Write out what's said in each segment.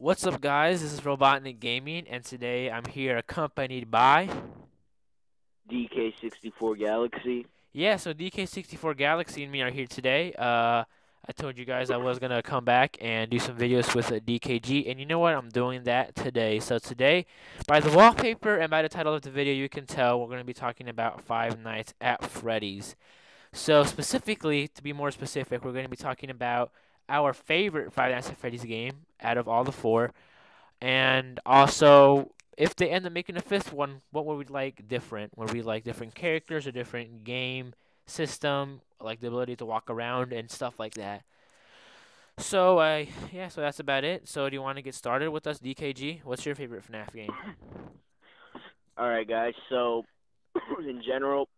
What's up, guys? This is Robotnik Gaming, and today I'm here accompanied by. DK64 Galaxy. Yeah, so DK64 Galaxy and me are here today. I told you guys I was gonna come back and do some videos with DKG, and you know what? I'm doing that today. So today, by the wallpaper and by the title of the video, you can tell we're gonna be talking about Five Nights at Freddy's. So specifically, to be more specific, we're gonna be talking about our favorite Five Nights at Freddy's game out of all the four. And also, if they end up making a fifth one, what would we like different? Would we like different characters or different game system, like the ability to walk around and stuff like that? So, yeah, so that's about it. So, do you want to get started with us, DKG? What's your favorite FNAF game? Alright, guys, so in general,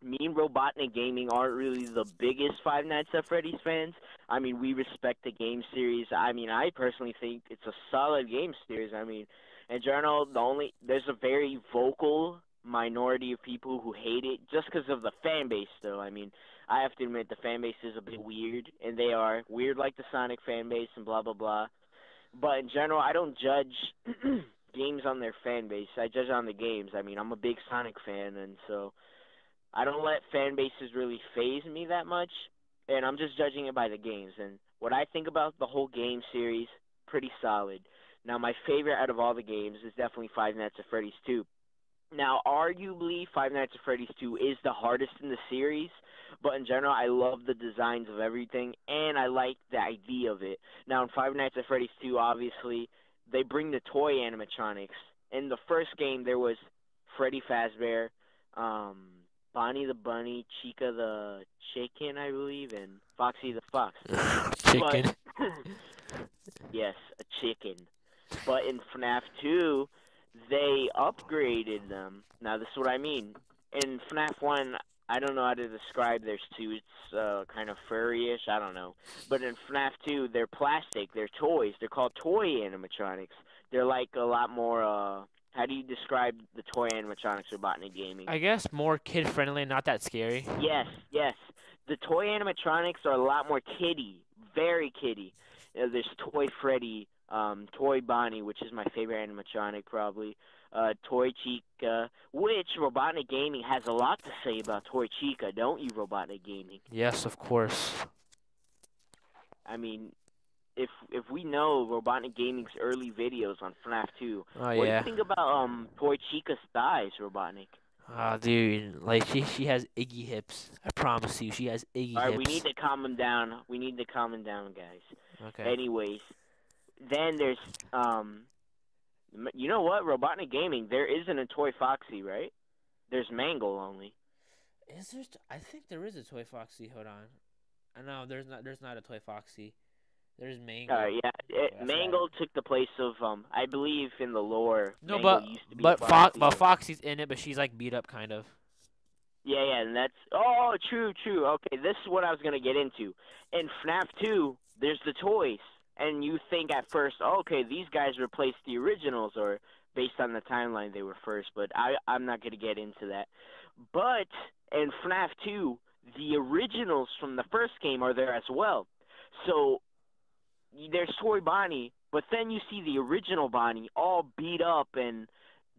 me and Robotnik Gaming aren't really the biggest Five Nights at Freddy's fans. I mean, we respect the game series. I mean, I personally think it's a solid game series. I mean, in general, there's a very vocal minority of people who hate it just because of the fan base, though. I mean, I have to admit the fan base is a bit weird, and they are weird like the Sonic fan base and blah, blah, blah. But in general, I don't judge games on their fan base. I judge on the games. I mean, I'm a big Sonic fan, and so I don't let fan bases really phase me that much, and I'm just judging it by the games. And what I think about the whole game series, pretty solid. Now, my favorite out of all the games is definitely Five Nights at Freddy's 2. Now, arguably, Five Nights at Freddy's 2 is the hardest in the series, but in general, I love the designs of everything, and I like the idea of it. Now, in Five Nights at Freddy's 2, obviously, they bring the toy animatronics. In the first game, there was Freddy Fazbear, um, Bonnie the Bunny, Chica the Chicken, I believe, and Foxy the Fox. But, Chicken. yes, a chicken. But in FNAF 2, they upgraded them. Now, this is what I mean. In FNAF 1, I don't know how to describe their suits, kind of furry-ish, I don't know. But in FNAF 2, they're plastic, they're toys. They're called toy animatronics. They're like a lot more, how do you describe the toy animatronics Robotnik Gaming? I guess more kid friendly, not that scary. Yes, yes. The toy animatronics are a lot more kiddie, very kiddie. There's Toy Freddy, Toy Bonnie, which is my favorite animatronic probably. Toy Chica, which Robotnik Gaming has a lot to say about Toy Chica, don't you, Robotnik Gaming? Yes, of course. I mean, if we know Robotnik Gaming's early videos on FNAF 2, Oh what do you yeah. think about Toy Chica's thighs, Robotnik? Ah, dude, like she has Iggy hips. I promise you, she has Iggy All right, we need hips. to calm him down. We need to calm him down, guys. Okay. Anyways, then there's you know what? Robotnik Gaming. There isn't a Toy Foxy, right? There's Mangle only. Is there? I think there is a Toy Foxy. Hold on. I know there's not. There's not a Toy Foxy. There's Mangle. Yeah, That's right. Mangle took the place of I believe in the lore, No, Mangle but used to be a but Fox, Foxy. but Foxy's in it, but she's like beat up, kind of. Yeah, yeah, and that's true, true. Okay, this is what I was gonna get into. In FNAF 2, there's the toys, and you think at first, oh, okay, these guys replaced the originals, or based on the timeline they were first. But I'm not gonna get into that. But in FNAF 2, the originals from the first game are there as well. So there's Toy Bonnie, but then you see the original Bonnie all beat up and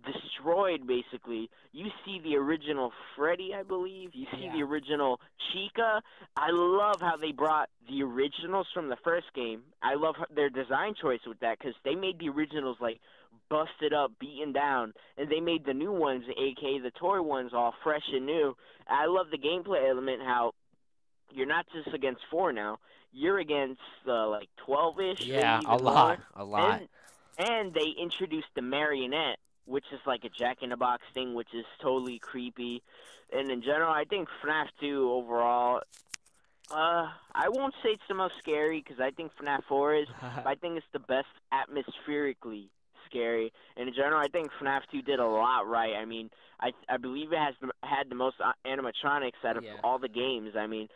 destroyed basically. You see the original Freddy, I believe. You see Yeah. the original Chica. I love how they brought the originals from the first game. I love their design choice with that because they made the originals like busted up, beaten down, and they made the new ones, aka the toy ones, all fresh and new. I love the gameplay element how you're not just against four now. You're against like 12-ish, maybe Yeah, a even more. lot, a lot. And they introduced the marionette, which is like a Jack in the Box thing, which is totally creepy. And in general, I think FNAF 2 overall, I won't say it's the most scary because I think FNAF 4 is, but I think it's the best atmospherically scary. And in general, I think FNAF 2 did a lot right. I mean, I believe it has had the most animatronics out of Yeah. all the games. I mean,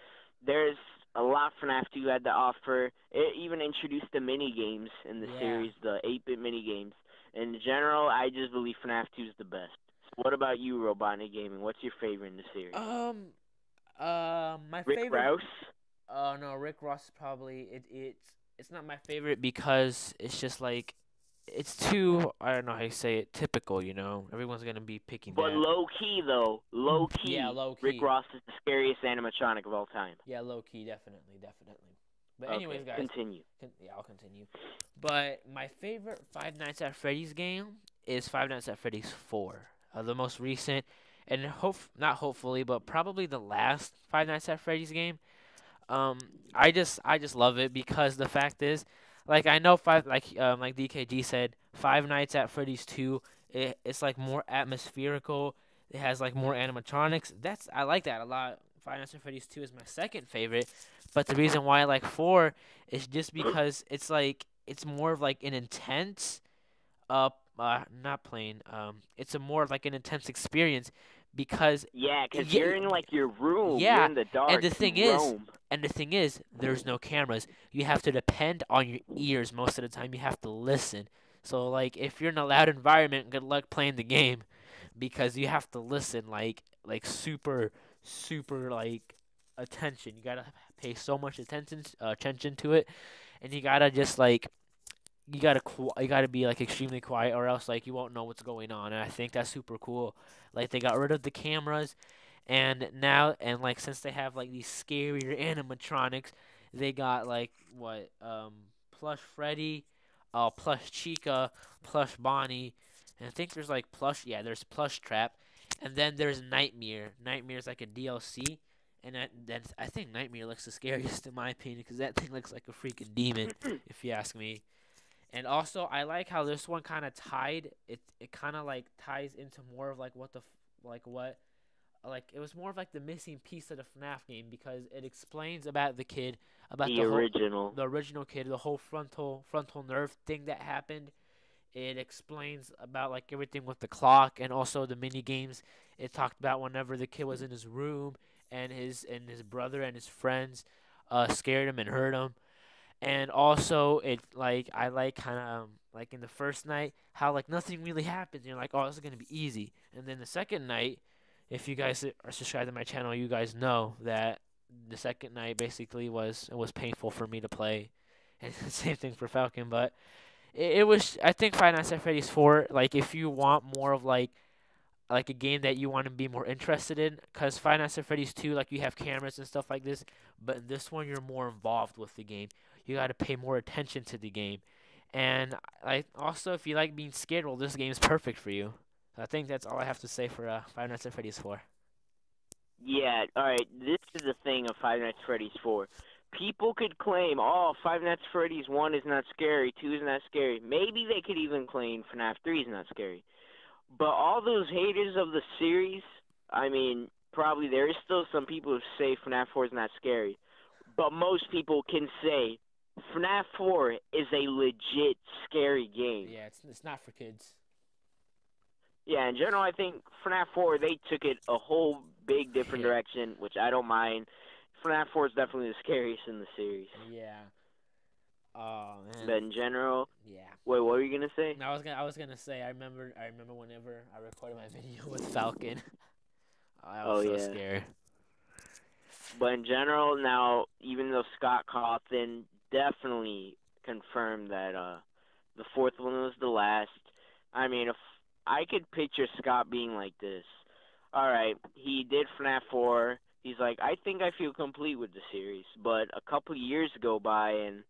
there's a lot FNAF 2 had to offer. It even introduced the mini games in the Yeah. series, the 8-bit mini games. In general, I just believe FNAF 2 is the best. So what about you, Robotnik Gaming? What's your favorite in the series? Um. My Rick favorite. Rouse? No, Rick Ross is probably it. It's it's not my favorite because it's just like it's too, I don't know how you say it, typical. Everyone's gonna be picking But that. low key though, low Yeah, key, low Rick key. Ross is the scariest animatronic of all time. Yeah, low key, definitely, definitely. But anyways, Okay, guys, continue. yeah, I'll continue. But my favorite Five Nights at Freddy's game is Five Nights at Freddy's 4, the most recent, and not hopefully, but probably the last Five Nights at Freddy's game. Um, I just love it because the fact is, like I know like DKG said, Five Nights at Freddy's 2, it's like more atmospherical. It has like more animatronics. I like that a lot. Five Nights at Freddy's 2 is my second favorite, but the reason why I like 4 is just because it's more of like an intense not plain it's a more of like an intense experience because Yeah, 'cause yeah, you're in like your room, you're yeah, in the and dark, the you thing is, roam. there's no cameras. You have to depend on your ears most of the time. You have to listen. So like, if you're in a loud environment, good luck playing the game, because you have to listen like super super like attention. You gotta pay so much attention to it, and you gotta just like you gotta be like extremely quiet or else like you won't know what's going on. And I think that's super cool. Like they got rid of the cameras, and now and like since they have like these scarier animatronics, they got like what plush Freddy, plush Chica, plush Bonnie, and I think there's like there's plush Trap, and then there's Nightmare. Nightmare's like a DLC. And then I think Nightmare looks the scariest in my opinion because that thing looks like a freaking demon, if you ask me. And also, I like how this one kind of tied. It kind of like ties into more of like it was more of like the missing piece of the FNAF game because it explains about the kid, about The original. the original kid, the whole frontal nerve thing that happened. It explains about like everything with the clock and also the mini games. It talked about whenever the kid was in his room and his brother and his friends scared him and hurt him. And also it like I like kind of like in the first night how like nothing really happens. You're like, oh, this is gonna be easy. And then the second night, if you guys are subscribed to my channel, you guys know that the second night basically was painful for me to play. And same thing for Falcon, but it was, I think, Five Nights at Freddy's 4. Like if you want more of like a game that you want to be more interested in, because Five Nights at Freddy's 2, like you have cameras and stuff like this, but in this one you're more involved with the game. You got to pay more attention to the game, and I also, if you like being scared, well, this game is perfect for you. I think that's all I have to say for Five Nights at Freddy's 4. Yeah, alright, this is the thing of Five Nights at Freddy's 4. People could claim, oh, Five Nights at Freddy's 1 is not scary, 2 is not scary. Maybe they could even claim FNAF 3 is not scary. But all those haters of the series, I mean, probably there is still some people who say FNAF 4 is not scary. But most people can say FNAF 4 is a legit scary game. Yeah, it's not for kids. Yeah, in general, I think FNAF 4, they took it a whole big different Yeah. direction, which I don't mind. FNAF 4 is definitely the scariest in the series. Yeah. Oh man. But in general, Yeah. wait, what were you gonna say? No, I was gonna say I remember whenever I recorded my video with Falcon. I was Oh so yeah. scared. But in general, now even though Scott Cawthon definitely confirmed that the fourth one was the last. I mean, if I could picture Scott being like this. All right, he did FNAF 4. He's like, I think I feel complete with the series. But a couple years go by, and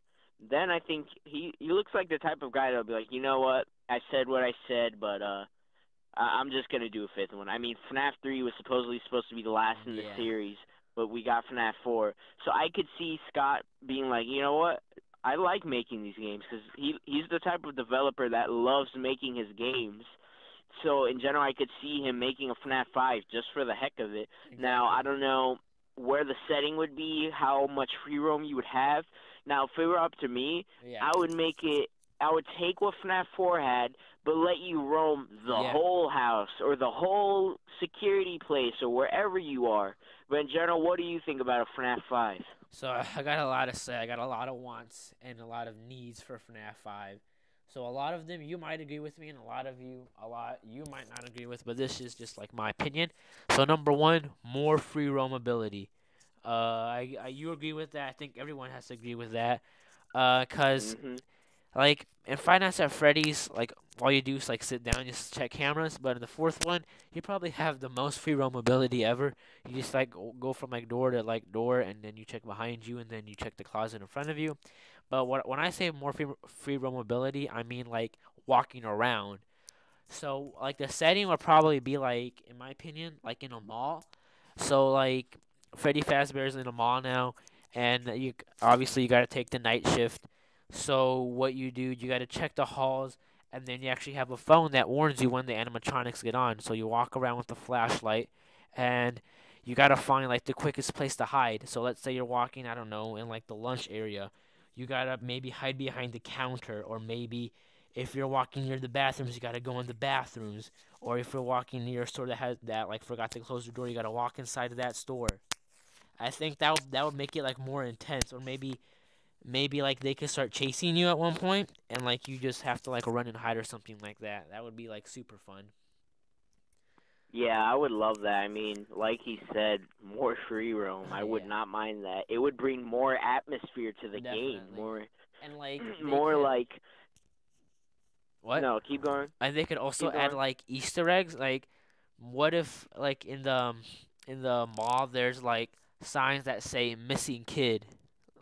then I think he looks like the type of guy that'll be like, you know what? I said what I said, but I'm just gonna do a fifth one. I mean, FNAF 3 was supposed to be the last in the Yeah. series, but we got FNAF 4. So I could see Scott being like, you know what? I like making these games because he's the type of developer that loves making his games. So in general, I could see him making a FNAF 5 just for the heck of it. Now I Exactly. don't know where the setting would be, how much free roam you would have. Now if it were up to me, Yeah. I would make it. I would take what FNAF 4 had, but let you roam the Yeah. whole house or the whole security place or wherever you are. But in general, what do you think about a FNAF 5? So I got a lot to say. I got a lot of wants and a lot of needs for FNAF 5. So a lot of them you might agree with me, and a lot you might not agree with. But this is just like my opinion. So number one, more free roam ability. You agree with that? I think everyone has to agree with that. Cause Mhm. like in Five Nights at Freddy's, like all you do is like sit down, just check cameras. But in the fourth one, you probably have the most free roam ability ever. You just like go from like door to like door, and then you check behind you, and then you check the closet in front of you. But when I say more free roam ability, I mean like walking around. So like the setting would probably be like, in my opinion, like in a mall. So like Freddy Fazbear's in a mall now, and obviously you gotta take the night shift. So what you do, you gotta check the halls, and then you actually have a phone that warns you when the animatronics get on. So you walk around with the flashlight, and you gotta find like the quickest place to hide. So let's say you're walking, I don't know, in like the lunch area, you gotta maybe hide behind the counter, or maybe if you're walking near the bathrooms, you gotta go in the bathrooms. Or if you're walking near a store that has that like forgot to close the door, you gotta walk inside of that store. I think that would make it like more intense, or maybe like they could start chasing you at one point, and like you just have to like run and hide or something like that. That would be like super fun. Yeah, I would love that. I mean, like he said, more free roam. I would Yeah, not mind that. It would bring more atmosphere to the game. definitely. More, And like they more could like. what? No, keep going. And they could also Keep add going. like Easter eggs. Like, what if like in the mall there's like signs that say missing kid,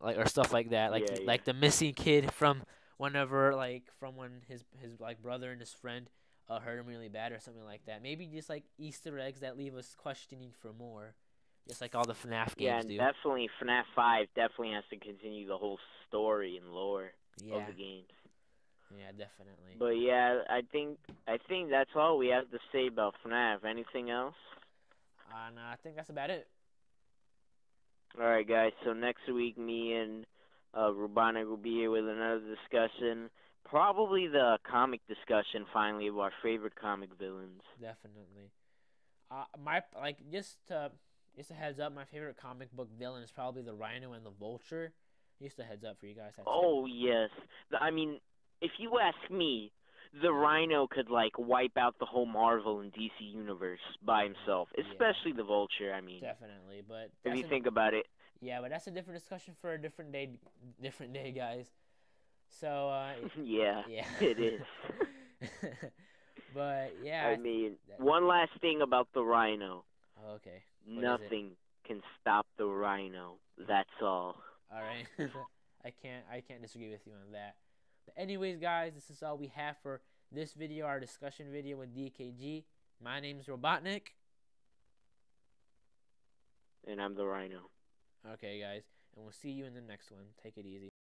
like or stuff like that. Yeah, yeah. Like the missing kid from whenever like from when his like brother and his friend hurt him really bad or something like that. Maybe just like Easter eggs that leave us questioning for more, just like all the FNAF Yeah, games and do. definitely FNAF 5 definitely has to continue the whole story and lore of Yeah, the games. yeah, definitely. But yeah, I think that's all we have to say about FNAF. Anything else? And I think that's about it. All right, guys. So next week, me and Rubana will be here with another discussion. Probably the comic discussion finally of our favorite comic villains. Definitely. My like just a heads up. My favorite comic book villain is probably the Rhino and the Vulture. Just a heads up for you guys. That's it. Oh yes. I mean, if you ask me, the Rhino could like wipe out the whole Marvel and DC universe by himself, Yeah, especially the Vulture. I mean, definitely. But if that's you a think about it. yeah, but that's a different discussion for a different day. Different day, guys. So Yeah, yeah. it is. But I yeah. mean, That, one last thing about the Rhino. oh, okay. What is it? Nothing can stop the Rhino. That's all. All right. I can't disagree with you on that. But anyways, guys, this is all we have for this video, our discussion video with DKG. My name is Robotnik. And I'm the Rhino. Okay, guys, and we'll see you in the next one. Take it easy.